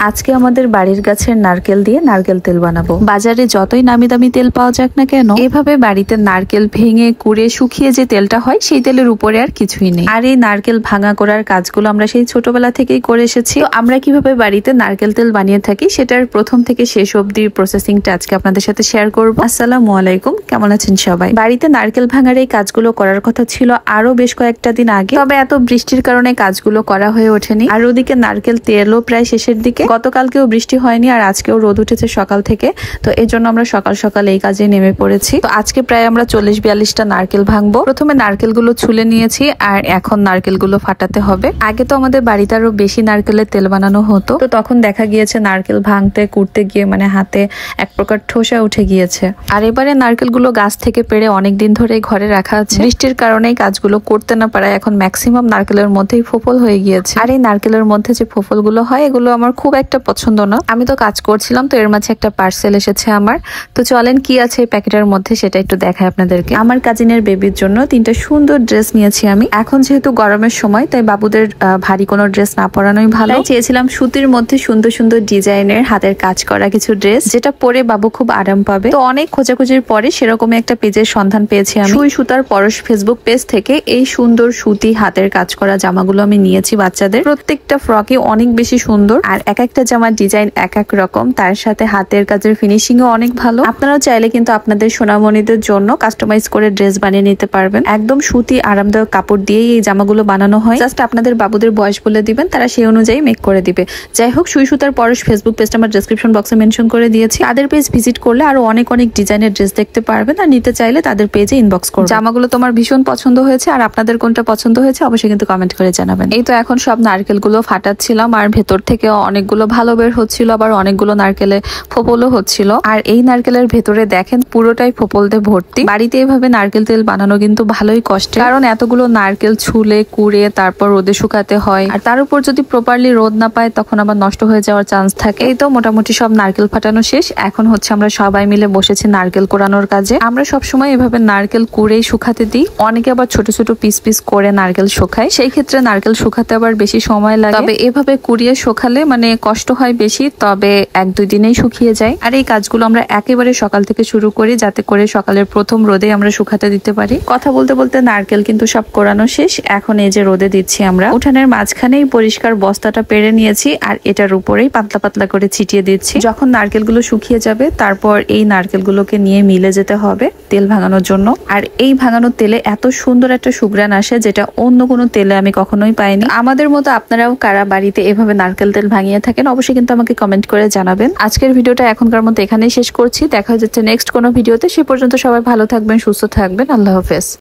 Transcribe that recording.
আজকে আমাদের বাড়ির গাছের নারকেল দিয়ে নারকেল তেল বানাবো। বাজারে যতই নামি দামি তেল পাওয়া যাক না কেন, এভাবে বাড়িতে নারকেল ভেঙে কুড়ে শুকিয়ে যে তেলটা হয় সেই তেলের উপরে আর কিছুই নেই। আর এই নারকেল ভাঙা করার কাজগুলো আমরা সেই ছোটবেলা থেকেই করে এসেছি। তো আমরা কিভাবে বাড়িতে নারকেল তেল বানিয়ে থাকি সেটার প্রথম থেকে শেষ অব্দি প্রসেসিংটা আজকে আপনাদের সাথে শেয়ার করব। আসসালামু আলাইকুম, কেমন আছেন সবাই? বাড়িতে নারকেল ভাঙার এই কাজগুলো করার কথা ছিল আরো বেশ কয়েকটা দিন আগে, তবে এত বৃষ্টির কারণে কাজগুলো করা হয়ে ওঠেনি। আর ওদিকে নারকেল তেলও প্রায় শেষের দিকে। গতকালকেও বৃষ্টি হয়নি আর আজকেও রোদ উঠেছে সকাল থেকে, তো এই জন্য আমরা সকাল সকাল এই কাজে নেমে পড়েছি। তো আজকে প্রায় আমরা 40-42টা নারকেল ভাঙবো। প্রথমে নারকেলগুলো ছুলে নিয়েছি আর এখন নারকেলগুলো ফাটাতে হবে। আগে তো আমাদের বাড়িতে আরো বেশি নারকেলের তেল বানানো হতো, তো তখন দেখা গিয়েছে নারকেল ভাঙতে কুড়তে গিয়ে মানে হাতে এক প্রকার ঠোসা উঠে গিয়েছে। আর এবারে নারকেলগুলো গাছ থেকে পেড়ে অনেকদিন ধরে ঘরে রাখা আছে। বৃষ্টির কারণে কাজগুলো করতে না পারায় এখন ম্যাক্সিমাম নারকেলের মধ্যেই ফোফল হয়ে গিয়েছে। আর এই নারকেলের মধ্যে যে ফোফলগুলো হয় এগুলো আমার খুব একটা পছন্দ না। আমি তো কাজ করছিলাম, তো এর মাঝে একটা পার্সেল এসেছে আমার। তো চলেন কি আছে এই প্যাকেটের মধ্যে সেটা একটু দেখাই আপনাদেরকে। আমার কাজিনের বেবির জন্য 3টা সুন্দর ড্রেস নিয়েছি আমি। এখন যেহেতু গরমের সময়, তাই বাবুদের ভারী কোনো ড্রেস না পরানোই ভালো। তাই চেয়েছিলাম সুতির মধ্যে সুন্দর সুন্দর ডিজাইনের হাতের কাজ করা কিছু ড্রেস, যেটা পরে বাবু খুব আরাম পাবে। তো অনেক খোঁজাখুঁজির পরে সেরকমই একটা পেজের সন্ধান পেয়েছি আমি। সুই সুতার পরশ ফেসবুক পেজ থেকে এই সুন্দর সুতি হাতের কাজ করা জামাগুলো আমি নিয়েছি বাচ্চাদের। প্রত্যেকটা ফ্রকই অনেক বেশি সুন্দর, আর এক একটা জামার ডিজাইন এক এক রকম, তার সাথে হাতের কাজের ফিনিশিংও অনেক ভালো। আপনারাও চাইলে কিন্তু আপনাদের সোনামণিদের জন্য কাস্টমাইজ করে ড্রেস বানিয়ে নিতে পারবেন। একদম সুতি আরামদায়ক কাপড় দিয়েই এই জামাগুলো বানানো হয়। জাস্ট আপনাদের বাবুদের বয়স বলে দিবেন, তারা সেই অনুযায়ী মেক করে দিবে। যাই হোক, সুই সুতার পরশ ফেসবুক পেজটা আমার ডেসক্রিপশন বক্সে মেনশন করে দিয়েছি। তাদের পেজ ভিজিট করলে আরো অনেক অনেক ডিজাইনের ড্রেস দেখতে পারবেন, আর নিতে চাইলে তাদের পেজে ইনবক্স করবেন। জামাগুলো তোমার ভীষণ পছন্দ হয়েছে, আর আপনাদের কোনটা পছন্দ হয়েছে অবশ্যই কিন্তু কমেন্ট করে জানাবেন। এই তো এখন সব নারকেলগুলো ফাটাচ্ছিলাম, আর ভেতর থেকে অনেকগুলো ভালো বের হচ্ছিল, আবার অনেকগুলো নারকেলে ফোপলও হচ্ছিল। আর এই নারকেলের ভেতরে দেখেন পুরোটাই ফোপল দিয়ে ভর্তি। বাড়িতে এভাবে নারকেল তেল বানানো কিন্তু ভালোই কষ্ট, কারণ এতগুলো নারকেল ছুলে কুড়ে তারপর রোদে শুকাতে হয়, আর তার উপর যদি প্রপারলি রোদ না পায় তখন আবার নষ্ট হয়ে যাওয়ার চান্স থাকে। এই তো মোটামুটি সব নারকেল ফাটানো শেষ। এখন হচ্ছে আমরা সবাই মিলে বসেছি নারকেল কোড়ানোর কাজে। আমরা সবসময় এভাবে নারকেল কুড়েই শুকাতে দিই। অনেকে আবার ছোট ছোট পিস পিস করে নারকেল শুকায়, সেই ক্ষেত্রে নারকেল শুকাতে আবার বেশি সময় লাগে। তবে এভাবে কুড়িয়ে শুকালে মানে কষ্ট হয় বেশি, তবে 1-2 দিনেই শুকিয়ে যায়। আর এই কাজগুলো আমরা একেবারে সকাল থেকে শুরু করি, যাতে করে সকালের প্রথম রোদে আমরা শুকাতে দিতে পারি। কথা বলতে বলতে নারকেল কিন্তু সব কোড়ানো শেষ। এখন এই যে রোদে দিচ্ছি আমরা। উঠানের মাঝখানেই পরিষ্কার বস্তাটা পেরে নিয়েছি, আর এটার উপরেই পাতলা পাতলা করে ছিটিয়ে দিচ্ছি। যখন নারকেলগুলো শুকিয়ে যাবে তারপর এই নারকেলগুলোকে নিয়ে মিলে যেতে হবে তেল ভাঙানোর জন্য। আর এই ভাঙানোর তেলে এত সুন্দর একটা সুঘ্রাণ আসে, যেটা অন্য কোনো তেলে আমি কখনোই পাইনি। আমাদের মতো আপনারাও কারা বাড়িতে এভাবে নারকেল তেল ভাঙিয়ে থাকেন অবশ্যই কিন্তু আমাকে কমেন্ট করে জানাবেন। আজকের ভিডিওটা এখনকার মতো এখানেই শেষ করছি। দেখা যাচ্ছে নেক্সট কোনো ভিডিওতে। সে পর্যন্ত সবাই ভালো থাকবেন, সুস্থ থাকবেন। আল্লাহ হাফেজ।